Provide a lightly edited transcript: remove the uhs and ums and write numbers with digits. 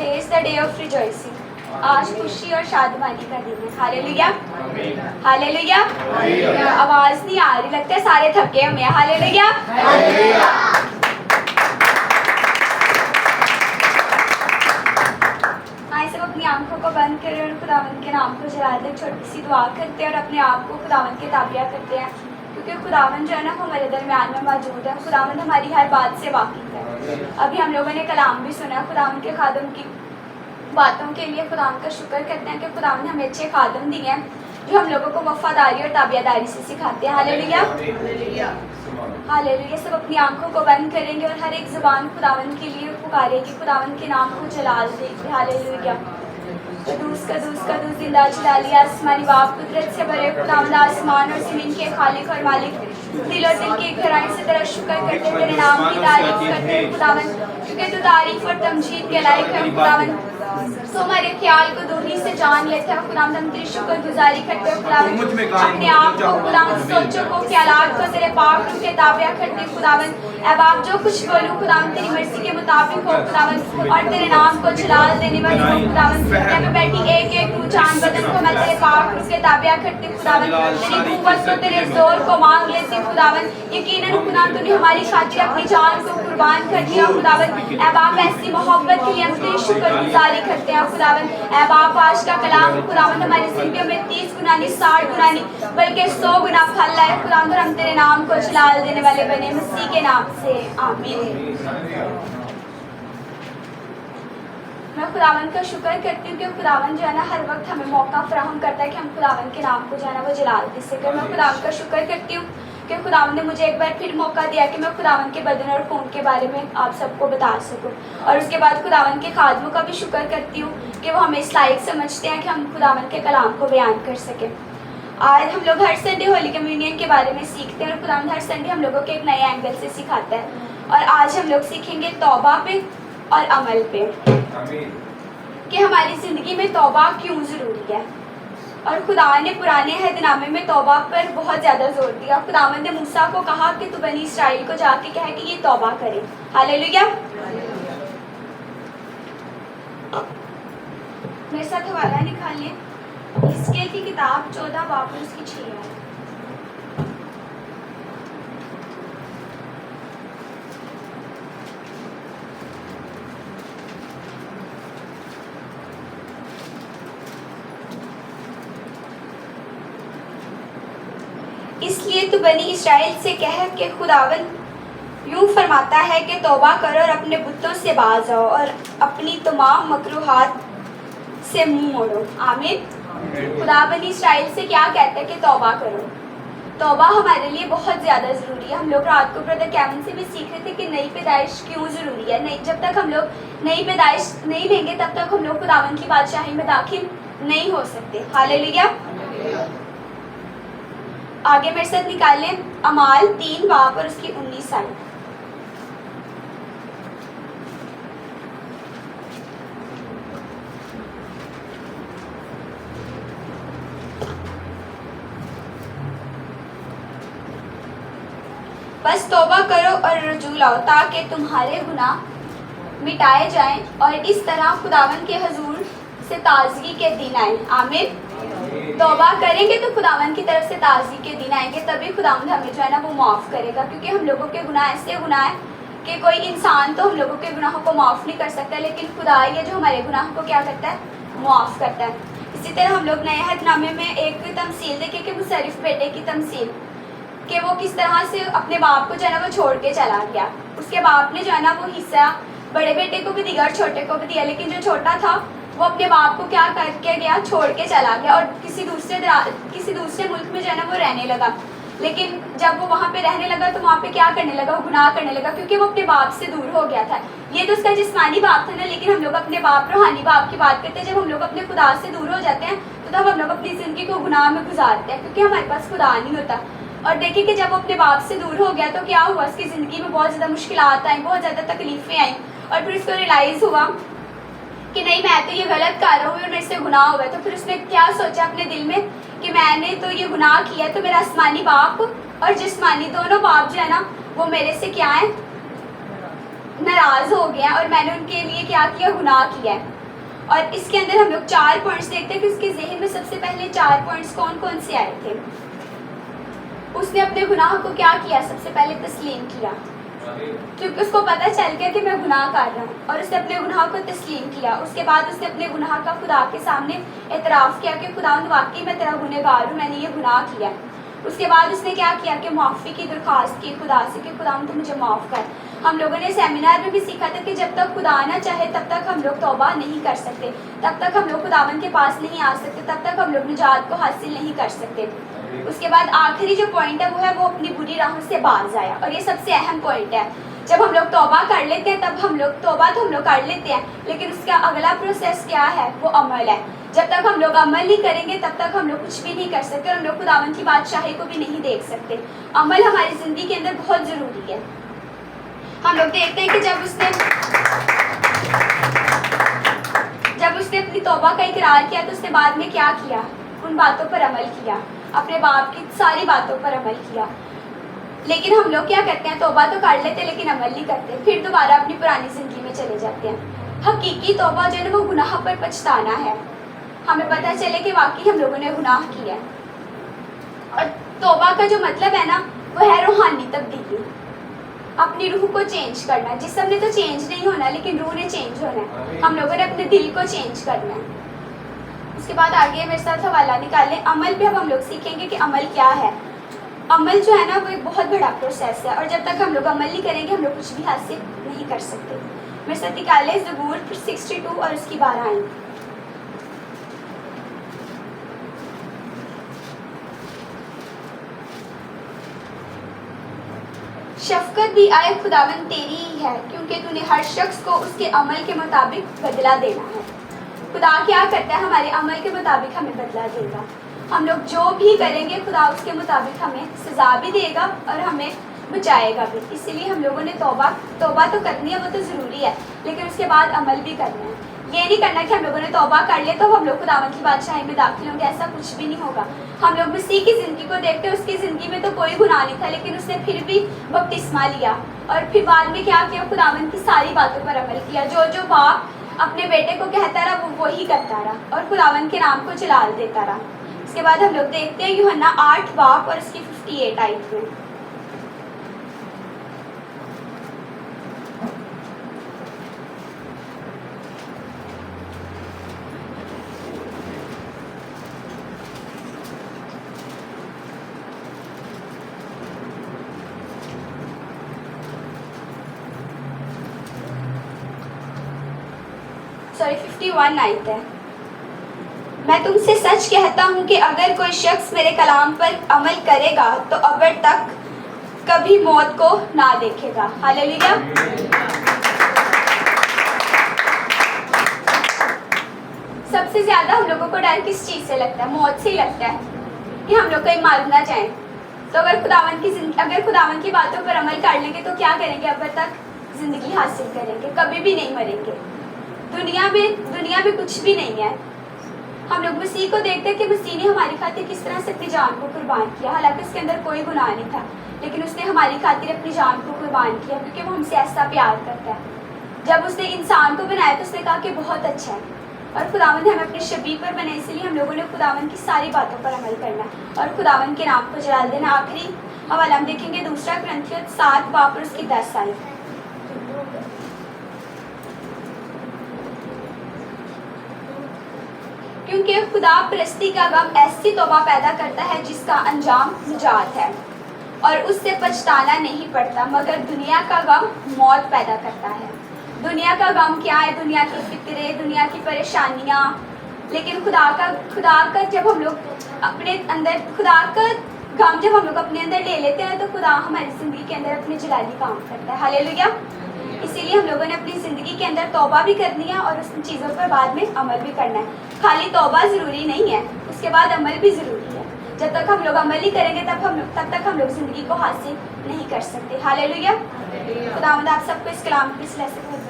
Today is the day of rejoicing. आज खुशी और शादमानी का दिन है। Hallelujah, hallelujah. आवाज नहीं आ रही, लगता है सारे थके हुए हैं। हालेलुया, हाँ, सब अपनी आंखों को बंद करें और खुदावंद के नाम को जला दें। छोटी सी दुआ करते हैं और अपने आप को खुदावंद के ताबिया करते हैं, क्योंकि खुदावंद जो है ना हमारे दरमियान में मौजूद है। खुदावंद हमारी हर बात से वाकिफ है। अभी हम लोगों ने कलाम भी सुना। खुदावंद के खादम की बातों के लिए खुदावंद का शुक्र करते हैं कि खुदावंद हमें अच्छे खादम दिए हैं जो हम लोगों को वफादारी और ताबियादारी से सिखाते हैं। Hallelujah, hallelujah. सब अपनी आंखों को बंद करेंगे और हर एक ज़ुबान खुदावंद के लिए पुकारेगी, खुदावंद के नाम को जलाल देगी। हालेलुया। कदूस कदूस कदूस जिंदा जलाली आसमानी बाप, कुदरत से भरे खुदावंद, आसमान और ज़मीन के खालिक और मालिक, दिल और दिल की गहराई से तेरा शुक्र करते, तेरे नाम की तारीफ करते हैं खुदावंद, क्योंकि तू तारीफ और तमजीद के लायक है खुदावंद। तो हमारे ख्याल को दूरी से जान लेते हैं खुदावंद, हम तेरी शुक्र गुजारी करते हैं खुदावंद। अपने आप को खुदावंद, सोचों को, ख्यालात को तेरे पाक रूह के ताबिया करते हैं खुदावंद। अब आप जो कुछ बोलूं खुदावंद तेरी मर्जी के मुताबिक हो खुदावंद, और तेरे नाम को जलाल देने वाली हो खुदावंद। दुनिया में बैठी एक एक रूह जान बदन को मैं तेरे पाक रूह के ताबिया करती हूँ खुदावंद। तेरी कुव्वत को, तेरे जोर को मांग लेती हूँ खुदावंद। यकीनन खुदावंद तूने हमारी खातिर अपनी जान को कुर्बान कर दिया खुदावंद। अब आप ऐसी मोहब्बत के लिए हम तेरी शुक्र गुजारी करते हैं खुदावंद। ऐ बाप, आज का कलाम खुदावंद हमारी जिंदगी में 30 गुना नहीं, 60 गुना नहीं, बल्कि 100 गुना फल लाए खुदावंद, और हम तेरे नाम को जलाल देने वाले बने, मसीह के नाम से आमीन। मैं खुदावंद का शुक्र करती हूँ कि खुदावंद जो है ना हर वक्त हमें मौका फराहम करता है कि हम खुदावंद के नाम को जो है ना वो जलाल दे सकें। मैं खुदावंद का शुक्र करती हूँ कि खुदावंद ने मुझे एक बार फिर मौका दिया कि मैं खुदावंद के बदन और खून के बारे में आप सबको बता सकूं। और उसके बाद खुदावंद के खादमों का भी शुक्र करती हूँ कि वो हमें इस लायक समझते हैं कि हम खुदावंद के कलाम को बयान कर सकें। आज हम लोग हर संडे होली कम्युनियन के बारे में सीखते हैं और खुदावंद हर संडे हम लोगों के एक नए एंगल से सिखाता है। और आज हम लोग सीखेंगे तौबा पे और अमल पे, कि हमारी ज़िंदगी में तौबा क्यों ज़रूरी है। और खुदा ने पुराने अहदनामे में तौबा पर बहुत ज़्यादा जोर दिया। खुदावंद ने मूसा को कहा कि तू बनी इस्राएल को जाके कहे कि ये तौबा करे। हालेलुया। मेरे साथ हवाला निकालिए, हिजकिय्याह की किताब 14 बाब उसकी 6 आयत। इसलिए तू बनी इस्राएल से कह कि खुदावंद यूं फरमाता है कि तौबा करो और अपने बुतों से बाज आओ और अपनी तमाम मकरूहात से मुंह मोड़ो। आमीन। खुदा बनी इस्राएल से क्या कहता है कि तौबा करो। तौबा हमारे लिए बहुत ज़्यादा ज़रूरी है। हम लोग रात को ब्रदर कैमन से भी सीख रहे थे कि नई पैदाइश क्यों ज़रूरी है। नहीं, जब तक हम लोग नई पैदाइश नहीं लेंगे तब तक हम लोग खुदावंद की बादशाही में दाखिल नहीं हो सकते। हालेलुया। आगे मेरे साथ निकालें अमाल 3 बाब और उसकी 19 आयत। बस तौबा करो और रुजू लाओ ताकि तुम्हारे गुनाह मिटाए जाएं और इस तरह खुदावंद के हजूर से ताजगी के दिन आए। आमीन। तौबा करेंगे तो खुदावंद की तरफ से ताज़गी के दिन आएंगे, तभी खुदावंद हमें जो है ना वो माफ़ करेगा। क्योंकि हम लोगों के गुनाह ऐसे गुनाह है कि कोई इंसान तो हम लोगों के गुनाहों को माफ़ नहीं कर सकता, लेकिन खुदा ये जो हमारे गुनाहों को क्या करता है, माफ़ करता है। इसी तरह हम लोग नए अहदनामे में एक तमसील देखें कि मुशर्रिफ बेटे की तमसील, कि वो किस तरह से अपने बाप को जो है ना वो छोड़ के चला गया। उसके बाप ने जो है ना वो हिस्सा बड़े बेटे को भी दिया और छोटे को भी दिया, लेकिन जो छोटा था वो अपने बाप को क्या करके गया, छोड़ के चला गया और किसी दूसरे मुल्क में जो है ना वो रहने लगा। लेकिन जब वो वहाँ पे रहने लगा तो वहाँ पे क्या करने लगा, वो गुनाह करने लगा, क्योंकि वो अपने बाप से दूर हो गया था। ये तो उसका जिस्मानी बाप था ना, लेकिन हम लोग अपने बाप रूहानी बाप की बात करते हैं। जब हम लोग अपने खुदा से दूर हो जाते हैं तो तब हम लोग अपनी ज़िंदगी को गुनाह में गुजारते हैं, क्योंकि हमारे पास खुदा नहीं होता। और देखिए कि जब वो अपने बाप से दूर हो गया तो क्या हुआ, उसकी ज़िंदगी में बहुत ज़्यादा मुश्किलात आई, बहुत ज़्यादा तकलीफ़ें आई, और फिर उसको रियलाइज़ हुआ कि नहीं, मैं तो ये गलत कर रहा हूँ और मेरे से गुनाह हुआ है। तो फिर उसने क्या सोचा अपने दिल में कि मैंने तो ये गुनाह किया, तो मेरा आसमानी बाप और जिस्मानी दोनों बाप जो है ना वो मेरे से क्या है, नाराज़ हो गए हैं, और मैंने उनके लिए क्या किया, गुनाह किया है। और इसके अंदर हम लोग 4 पॉइंट्स देखते हैं कि उसके जहन में सबसे पहले 4 पॉइंट्स कौन कौन से आए थे। उसने अपने गुनाह को क्या किया, सबसे पहले तस्लीम किया, क्योंकि उसको पता चल गया कि मैं गुनाह कर रहा हूँ, और उसने अपने गुनाह को तस्लीम किया। उसके बाद उसने अपने गुनाह का खुदा के सामने एतराफ़ किया कि खुदा वाकई मैं तेरा गुनहगार हूँ, मैंने ये गुनाह किया। उसके बाद उसने क्या किया कि माफ़ी की दरख्वास्त की खुदा से कि खुदा तो मुझे माफ़ कर। हम लोगों ने सेमिनार में भी सीखा था कि जब तक खुदा ना चाहे तब तक हम लोग तौबा नहीं कर सकते, तब तक हम लोग खुदावन के पास नहीं आ सकते, तब तक हम लोग निजात को हासिल नहीं कर सकते। उसके बाद आखिरी जो पॉइंट है वो है वो अपनी बुरी राहों से बाज आया, और ये सबसे अहम पॉइंट है। जब हम लोग तौबा कर लेते हैं तब हम लोग तौबा तो हम लोग कर लेते हैं, लेकिन उसका अगला प्रोसेस क्या है, वो अमल है। जब तक हम लोग अमल नहीं करेंगे तब तक हम लोग कुछ भी नहीं कर सकते, और हम लोग खुदावन की बादशाही को भी नहीं देख सकते। अमल हमारी ज़िंदगी के अंदर बहुत ज़रूरी है। हम लोग देखते हैं कि जब उसने अपनी तौबा का इकरार किया तो उसने बाद में क्या किया, उन बातों पर अमल किया, अपने बाप की सारी बातों पर अमल किया। लेकिन हम लोग क्या करते हैं, तौबा तो कर लेते हैं लेकिन अमल नहीं करते, फिर दोबारा अपनी पुरानी ज़िंदगी में चले जाते हैं। हकीकी तौबा जो है ना वो गुनाह पर पछताना है, हमें पता चले कि वाकई हम लोगों ने गुनाह किया। और तौबा का जो मतलब है ना वो है रूहानी तब्दीली, अपनी रूह को चेंज करना। जिस्म ने तो चेंज नहीं होना लेकिन रूह ने चेंज होना है, हम लोगों ने अपने दिल को चेंज करना है। उसके बाद आगे मेरे साथ हवाला निकालें। अमल पे अब हम लोग सीखेंगे कि अमल क्या है। अमल जो है ना वो एक बहुत बड़ा प्रोसेस है, और जब तक हम लोग अमल नहीं करेंगे हम लोग कुछ भी हासिल नहीं कर सकते। मेरे साथ निकालें ज़बूर 62 और उसकी 12 आयत। शफ़क़त भी आए खुदावन तेरी ही है, क्योंकि तूने हर शख्स को उसके अमल के मुताबिक बदला देना है। खुदा क्या करता है, हमारे अमल के मुताबिक हमें बदला देगा। हम लोग जो भी करेंगे खुदा उसके मुताबिक हमें सज़ा भी देगा और हमें बचाएगा भी। इसीलिए हम लोगों ने तौबा तो करनी है, वो तो ज़रूरी है, लेकिन उसके बाद अमल भी करना है। ये नहीं करना कि हम लोगों ने तौबा कर लिया तो हम लोग खुदावन की बादशाही में दाखिल होंगे, ऐसा कुछ भी नहीं होगा। हम लोग मसीह की ज़िंदगी को देखते हैं, उसकी ज़िंदगी में तो कोई गुनाह नहीं था, लेकिन उसने फिर भी बपतिस्मा लिया और फिर बाद में क्या किया, खुदावन की सारी बातों पर अमल किया। जो जो बाप अपने बेटे को कहता रहा वो वही करता रहा और खुदावन के नाम को जलाल देता रहा। इसके बाद हम लोग देखते हैं यूहन्ना 8 बाप और उसकी 58 आयत में। सॉरी 51 आयत है। मैं तुमसे सच कहता हूँ कि अगर कोई शख्स मेरे कलाम पर अमल करेगा तो अबद तक कभी मौत को ना देखेगा। हालेलुया। सबसे ज़्यादा हम लोगों को डर किस चीज़ से लगता है? मौत से ही लगता है कि हम लोग कहीं मार ना जाएं। तो अगर खुदावन की बातों पर अमल कर लेंगे तो क्या करेंगे? अबद तक ज़िंदगी हासिल करेंगे, कभी भी नहीं मरेंगे। दुनिया में कुछ भी नहीं है। हम लोग मसीह को देखते हैं कि मसीह ने हमारी खातिर किस तरह से अपनी जान को कुर्बान किया। हालांकि उसके अंदर कोई गुनाह नहीं था, लेकिन उसने हमारी खातिर अपनी जान को कुर्बान किया क्योंकि वो हमसे ऐसा प्यार करता है। जब उसने इंसान को बनाया तो उसने कहा कि बहुत अच्छा है, और खुदावन ने हमें अपने शबीह पर बनाए, इसलिए हम लोगों ने खुदावन की सारी बातों पर अमल करना और खुदावन के नाम को जलाल देना। आखिरी हवाला हम देखेंगे 2 कुरिन्थियों 7 बाप और उसकी 10 आयत। क्योंकि खुदा परस्ती का गम ऐसी तौबा पैदा करता है जिसका अंजाम निजात है और उससे पछताना नहीं पड़ता, मगर दुनिया का गम मौत पैदा करता है। दुनिया का गम क्या है? दुनिया की फिक्रे, दुनिया की परेशानियाँ। लेकिन खुदा का जब हम लोग अपने अंदर खुदा का गम जब हम लोग अपने अंदर ले लेते हैं तो खुदा हमारी ज़िंदगी के अंदर अपने जलाली काम करता है। हालेलुया। इसीलिए हम लोगों ने अपनी ज़िंदगी के अंदर तौबा भी करनी है और उस चीज़ों पर बाद में अमल भी करना है। खाली तौबा ज़रूरी नहीं है, उसके बाद अमल भी ज़रूरी है। जब तक हम लोग अमल नहीं करेंगे तब तक हम लोग ज़िंदगी को हासिल नहीं कर सकते। हालेलुया। खुदावंद आप सबको इस कलाम की वसीले से बहुत